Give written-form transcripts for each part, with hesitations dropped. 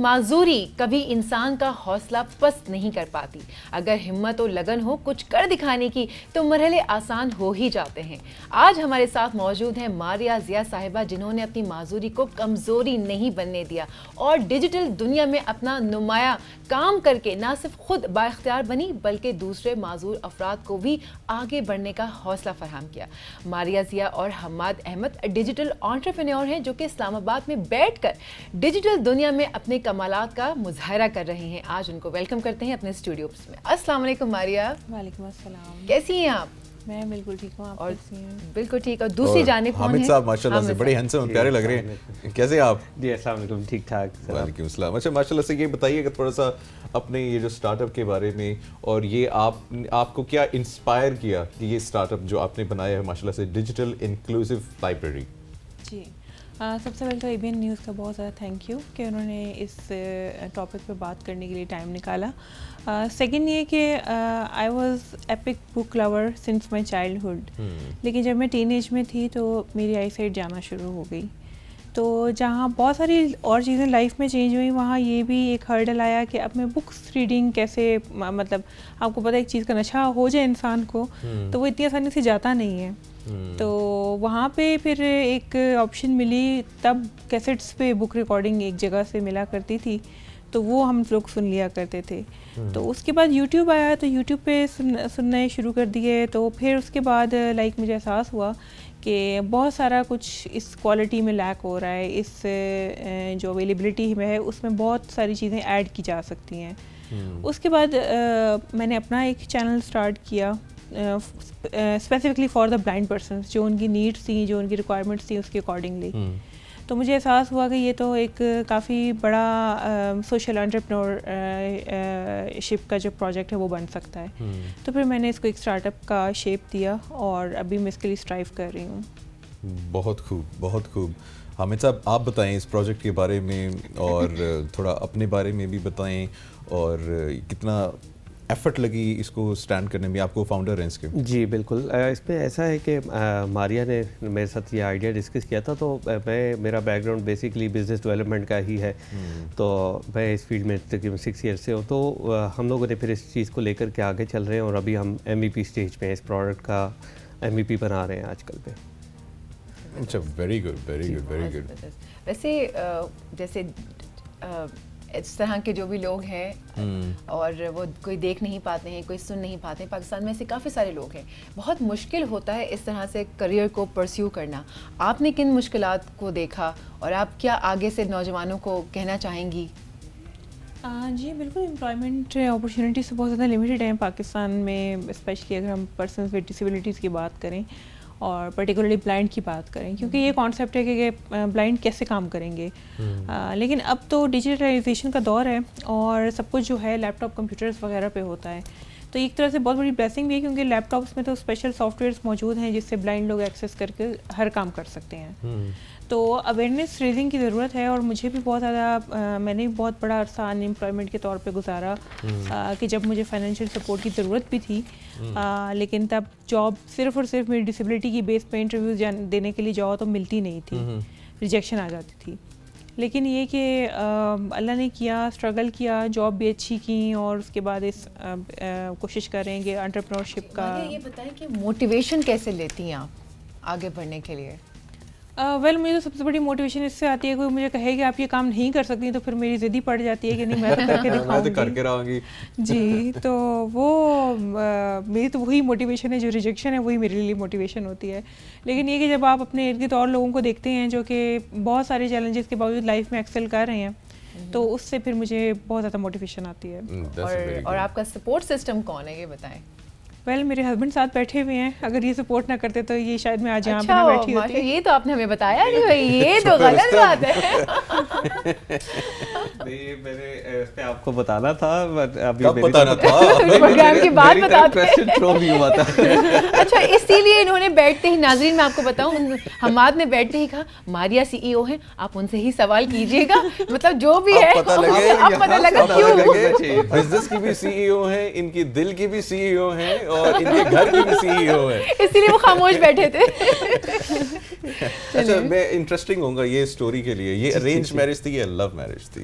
معذوری کبھی انسان کا حوصلہ پست نہیں کر پاتی. اگر ہمت و لگن ہو کچھ کر دکھانے کی تو مرحلے آسان ہو ہی جاتے ہیں. آج ہمارے ساتھ موجود ہیں ماریہ ضیا صاحبہ, جنہوں نے اپنی معذوری کو کمزوری نہیں بننے دیا اور ڈیجیٹل دنیا میں اپنا نمایاں کام کر کے نہ صرف خود بااختیار بنی بلکہ دوسرے معذور افراد کو بھی آگے بڑھنے کا حوصلہ فراہم کیا. ماریہ ضیا اور حماد احمد ڈیجیٹل انٹرپرینیور ہیں جو کہ اسلام آباد میں بیٹھ کر ڈیجیٹل دنیا میں اپنے کمالات کا مظاہرہ کر رہے ہیں. آج ان کو ویلکم کرتے ہیں اپنے اسٹوڈیوز میں. السلام علیکم ماریہ. وعلیکم السلام. کیسی ہیں آپ؟ میں بالکل ٹھیک ہوں. آپ کیسی ہیں؟ بالکل ٹھیک. اور دوسری جانب کون ہیں؟ حامد صاحب ماشاءاللہ سے بڑے ہینڈسم پیارے لگ رہے ہیں. کیسے ہیں آپ؟ جی السلام علیکم. ٹھیک ٹھاک. وعلیکم السلام. اچھا ماشاءاللہ سے یہ بتائیے کہ تھوڑا سا اپنے یہ جو اسٹارٹ اپ کے بارے میں, اور یہ آپ کو کیا انسپائر کیا کہ یہ اسٹارٹ اپ جو آپ نے بنایا ہے ماشاءاللہ سے ڈیجیٹل انکلوسیو لائبریری. جی سب سے پہلے تو ABN نیوز کا بہت زیادہ تھینک یو کہ انہوں نے اس ٹاپک پہ بات کرنے کے لیے ٹائم نکالا. سیکنڈ یہ کہ I was epic book lover since my childhood, لیکن جب میں ٹین ایج میں تھی تو میری آئی سائٹ جانا شروع ہو گئی. تو جہاں بہت ساری اور چیزیں لائف میں چینج ہوئی, وہاں یہ بھی ایک ہرڈل آیا کہ اب میں بکس ریڈنگ کیسے, مطلب آپ کو پتہ ہے ایک چیز کا نشہ ہو جائے انسان کو تو وہ اتنی آسانی سے جاتا نہیں ہے. تو وہاں پہ پھر ایک آپشن ملی, تب کیسٹس پہ بک ریکارڈنگ ایک جگہ سے ملا کرتی تھی تو وہ ہم لوگ سن لیا کرتے تھے. تو اس کے بعد یوٹیوب آیا تو یوٹیوب پہ سننے شروع کر دیے. تو پھر اس کے بعد مجھے احساس ہوا کہ بہت سارا کچھ اس کوالٹی میں لیک ہو رہا ہے, اس جو اویلیبلٹی میں ہے اس میں بہت ساری چیزیں ایڈ کی جا سکتی ہیں. اس کے بعد میں نے اپنا ایک چینل اسٹارٹ کیا specifically for the blind persons, جو ان کی نیڈس تھیں, جو ان کی ریکوائرمنٹس تھیں اس کے اکارڈنگلی. تو مجھے احساس ہوا کہ یہ تو ایک کافی بڑا سوشل انٹرپرینور شپ کا جو پروجیکٹ ہے وہ بن سکتا ہے. تو پھر میں نے اس کو ایک اسٹارٹ اپ کا شیپ دیا اور ابھی میں اس کے لیے اسٹرائیو کر رہی ہوں. بہت خوب بہت خوب. حامد صاحب آپ بتائیں اس پروجیکٹ کے بارے میں اور تھوڑا اپنے بارے میں بھی بتائیں, اور کتنا ایفرٹ لگی اس کو اسٹینڈ کرنے میں, آپ کو فاؤنڈر ہیں اس کے. جی بالکل. اس میں ایسا ہے کہ ماریہ نے میرے ساتھ یہ آئیڈیا ڈسکس کیا تھا, تو میرا back ground basically business development کا ہی ہے, تو میں اس فیلڈ میں تقریباً 6 ایئر سے ہوں. تو ہم لوگوں نے پھر اس چیز کو لے کر کے آگے چل رہے ہیں اور ابھی ہم MVP اسٹیج پہ اس پروڈکٹ کا MVP بنا رہے ہیں آج کل پہ. اچھا very good very good very good. ویسے جیسے اس طرح کے جو بھی لوگ ہیں اور وہ کوئی دیکھ نہیں پاتے ہیں, کوئی سن نہیں پاتے ہیں, پاکستان میں ایسے کافی سارے لوگ ہیں, بہت مشکل ہوتا ہے اس طرح سے کریئر کو پرسیو کرنا. آپ نے کن مشکلات کو دیکھا اور آپ کیا آگے سے نوجوانوں کو کہنا چاہیں گی؟ جی بالکل. امپلائمنٹ اپرچونیٹیز تو بہت زیادہ لمیٹیڈ ہیں پاکستان میں, اسپیشلی اگر ہم پرسنز ود ڈسیبلٹیز کی بات کریں اور پرٹیکولرلی بلائنڈ کی بات کریں, کیونکہ یہ کانسیپٹ ہے کہ بلائنڈ کیسے کام کریں گے. لیکن اب تو ڈیجیٹلائزیشن کا دور ہے اور سب کچھ جو ہے لیپ ٹاپ کمپیوٹرز وغیرہ پہ ہوتا ہے, تو ایک طرح سے بہت بڑی بلیسنگ بھی ہے کیونکہ لیپ ٹاپس میں تو اسپیشل سافٹ ویئرس موجود ہیں جس سے بلائنڈ لوگ ایکسیس کر کے ہر کام کر سکتے ہیں. تو اویئرنیس ریزنگ کی ضرورت ہے, اور مجھے بھی بہت زیادہ, میں نے بہت بڑا عرصہ ان امپلائمنٹ کے طور پہ گزارا کہ جب مجھے فائنینشیل سپورٹ کی ضرورت بھی تھی, لیکن تب جاب صرف اور صرف میری ڈسیبلٹی کی بیس پہ انٹرویوز دینے کے لیے جاؤ تو ملتی نہیں تھی, ریجیکشن آ جاتی تھی. لیکن یہ کہ اللہ نے کیا, اسٹرگل کیا, جاب بھی اچھی کی, اور اس کے بعد اس کوشش کریں گے انٹرپرینورشپ کا. یہ بتائیں کہ موٹیویشن کیسے لیتی ہیں آپ آگے بڑھنے کے لیے؟ ویل مجھے سب سے بڑی موٹیویشن اس سے آتی ہے, کوئی مجھے کہے کہ آپ یہ کام نہیں کر سکتی تو پھر میری ضد ہی پڑ جاتی ہے کہ نہیں میں تو کر کے دکھاؤں گی. جی تو وہ میری تو وہی موٹیویشن ہے, جو ریجیکشن ہے وہی میرے لیے موٹیویشن ہوتی ہے. لیکن یہ کہ جب آپ اپنے ارد گرد اور لوگوں کو دیکھتے ہیں جو کہ بہت سارے چیلنجز کے باوجود لائف میں ایکسل کر رہے ہیں, تو اس سے پھر مجھے بہت زیادہ موٹیویشن آتی ہے. اور آپ کا سپورٹ سسٹم کون ہے یہ بتائیں؟ ویل میرے ہسبینڈ ساتھ بیٹھے ہوئے ہیں, اگر یہ سپورٹ نہ کرتے تو یہ شاید میں آج یہاں پہ بیٹھی ہوتی. یہ تو آپ نے ہمیں بتایا نہیں بھائی, یہ تو غلط بات ہے. میں نے اس پہ آپ کو بتانا تھا, بتانا تھا پروگرام کی بات بتاتے. اچھا اسی لیے انہوں نے بیٹھتے ہی, ناظرین میں آپ کو بتاؤں, حماد نے بیٹھتے ہی کہا ماریہ CEO ہیں, آپ ان سے ہی سوال کیجیے گا, مطلب جو بھی ہے اب پتہ لگا کیوں. بزنس کی بھی CEO ہیں, ان کی دل کی بھی CEO ہیں, اور ان کے گھر کی بھی CEO ہے, اسی لیے وہ خاموش بیٹھے تھے. اچھا میں انٹرسٹنگ ہوں گا یہ اسٹوری کے لیے, یہ ارینج میرج تھی یا لو میرج تھی؟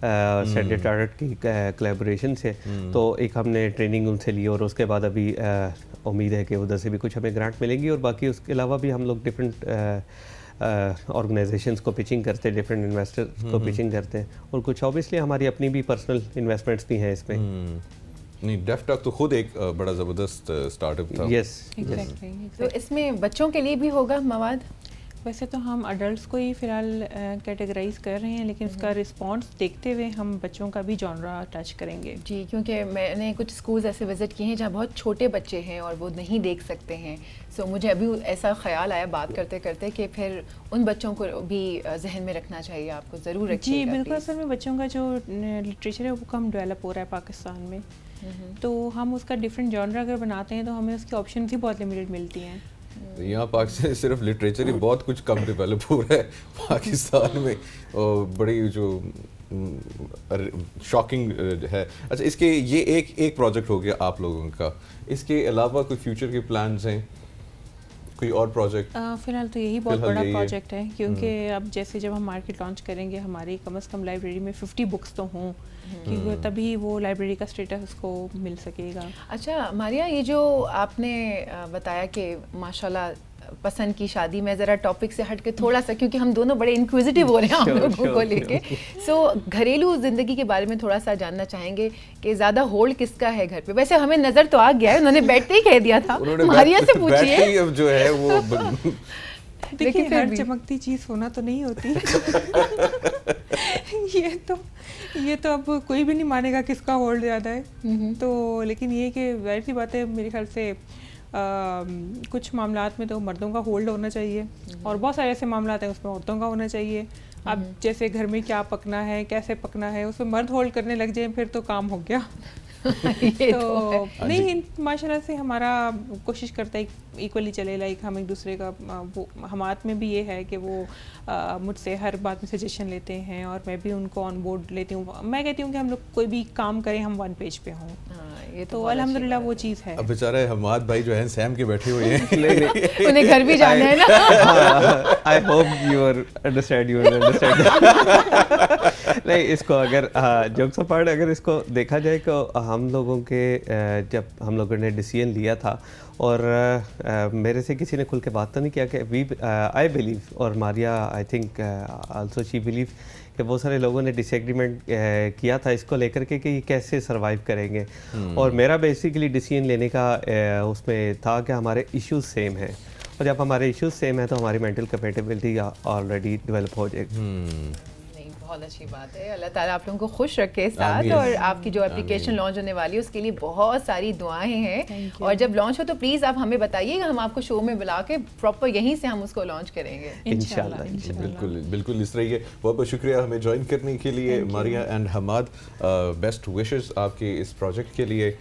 سینڈر چارٹرڈ کی کلیبوریشن سے. تو ایک ہم نے ٹریننگ ان سے لی اور اس کے بعد ابھی امید ہے کہ ادھر سے بھی کچھ ہمیں گرانٹ ملیں گی. اور باقی اس کے علاوہ بھی ہم لوگ ڈفرینٹ آرگنائزیشنس کو پچنگ کرتے ہیں, ڈفرینٹ انویسٹر کو پچنگ کرتے ہیں, اور کچھ اوبیسلی ہماری اپنی بھی پرسنل انویسٹمنٹس بھی ہیں اس میں. نہیں, ڈیف ٹاک تو خود ایک بڑا زبردست اسٹارٹ اپ تھا. یس, تو اس میں بچوں کے لیے بھی ہوگا مواد؟ ویسے تو ہم اڈلٹس کو ہی فی الحال کیٹیگرائز کر رہے ہیں, لیکن اس کا رسپانس دیکھتے ہوئے ہم بچوں کا بھی جانرا ٹچ کریں گے. جی, کیونکہ میں نے کچھ اسکولز ایسے وزٹ کیے ہیں جہاں بہت چھوٹے بچے ہیں اور وہ نہیں دیکھ سکتے ہیں. سو مجھے ابھی ایسا خیال آیا بات کرتے کرتے کہ پھر ان بچوں کو بھی ذہن میں رکھنا چاہیے, آپ کو ضرور رکھیے جی گا. بالکل, اصل میں بچوں کا جو لٹریچر ہے وہ کم ڈیولپ ہو رہا ہے پاکستان میں, تو ہم اس کا ڈفرینٹ جانرا اگر بناتے ہیں تو ہمیں اس کی آپشنز ہی بہت لمیٹڈ ملتی ہیں. یہاں پاکستان صرف لٹریچر ہی بہت کچھ کم ڈیولپ ہو رہا ہے پاکستان میں, اور بڑی جو شاکنگ ہے. اچھا, اس کے یہ ایک پروجیکٹ ہو گیا آپ لوگوں کا, اس کے علاوہ کوئی فیوچر کے پلانز ہیں, کوئی اور پروجیکٹ؟ فی الحال تو یہی بہت بڑا پروجیکٹ ہے, کیونکہ اب جیسے جب ہم مارکیٹ لانچ کریں گے ہماری کم از کم لائبریری میں 50 بکس تو ہوں, کیونکہ تبھی وہ لائبریری کا اسٹیٹس اس کو مل سکے گا. اچھا ماریا, یہ جو آپ نے بتایا کہ ماشاءاللہ پسند کی شادی میں, ذرا ٹاپک سے ہٹ کے تھوڑا سا, کیونکہ ہم دونوں بڑے انکویزیٹو ہو رہے ہیں ہم لوگوں کو لے کے, سو گھریلو زندگی کے بارے میں تھوڑا سا جاننا چاہیں گے کہ زیادہ ہولڈ کس کا ہے گھر پہ. ویسے ہمیں نظر تو آ گیا ہے, انہوں نے بیٹھتے ہی کہہ دیا تھا, ماریا سے پوچھیے. جو ہے وہ دیکھیے, ہر چمکتی چیز ہونا تو نہیں ہوتی. یہ تو اب کوئی بھی نہیں مانے گا کس کا ہولڈ زیادہ ہے. تو لیکن یہ کہ ظاہر سی بات ہے, میرے خیال سے کچھ معاملات میں تو مردوں کا ہولڈ ہونا چاہیے, اور بہت سارے ایسے معاملات ہیں اس میں عورتوں کا ہونا چاہیے. اب جیسے گھر میں کیا پکنا ہے, کیسے پکنا ہے, اس میں مرد ہولڈ کرنے لگ جائیں پھر تو کام ہو گیا. تو نہیں, ماشاء اللہ سے ہمارا کوشش کرتا ہے ایکولی چلے, لائک ہم ایک دوسرے کا, وہ ہمارے میں بھی یہ ہے کہ وہ مجھ سے ہر بات میں سجیشن لیتے ہیں اور میں بھی ان کو آن بورڈ لیتی ہوں. میں کہتی ہوں کہ ہم لوگ کوئی بھی کام کریں ہم ون پیج پہ ہوں, تو الحمدللہ وہ چیز ہے. اب بیچارے حماد بھائی جو ہیں سیم کے بیٹھے ہوئے ہیں, انہیں گھر بھی جانا ہے نا. I hope you understand. نہیں, اس کو اگر جوکس اپارٹ اگر اس کو دیکھا جائے تو ہم لوگوں کے جب ہم لوگوں نے ڈیسیژن لیا تھا, اور میرے سے کسی نے کھل کے بات تو نہیں کیا کہ آئی بلیو, اور Maria I think also she believe, کہ بہت سارے لوگوں نے ڈس ایگریمنٹ کیا تھا اس کو لے کر کے کہ یہ کیسے سروائیو کریں گے. اور میرا بیسیکلی ڈیسیژن لینے کا اس میں تھا کہ ہمارے ایشوز سیم ہیں, اور جب ہمارے ایشوز سیم ہیں تو ہماری مینٹل کیپیبلٹی آلریڈی ڈیولپ ہو جائے گی. بہت اچھی بات ہے, اللہ تعالیٰ آپ لوگوں کو خوش رکھے ساتھ, اور آپ کی جو اپلیکیشن لانچ ہونے والی ہے اس کے لیے بہت ساری دعائیں ہیں, اور جب لانچ ہو تو پلیز آپ ہمیں بتائیے گا, ہم آپ کو شو میں بلا کے پراپر یہیں سے ہم اس کو لانچ کریں گے انشاءاللہ. بالکل بالکل اس طرح ہی ہے. بہت بہت شکریہ ہمیں جوائن کرنے کے لیے ماریا اینڈ حماد. بیسٹ وشز آپ کے اس پروجیکٹ کے لیے,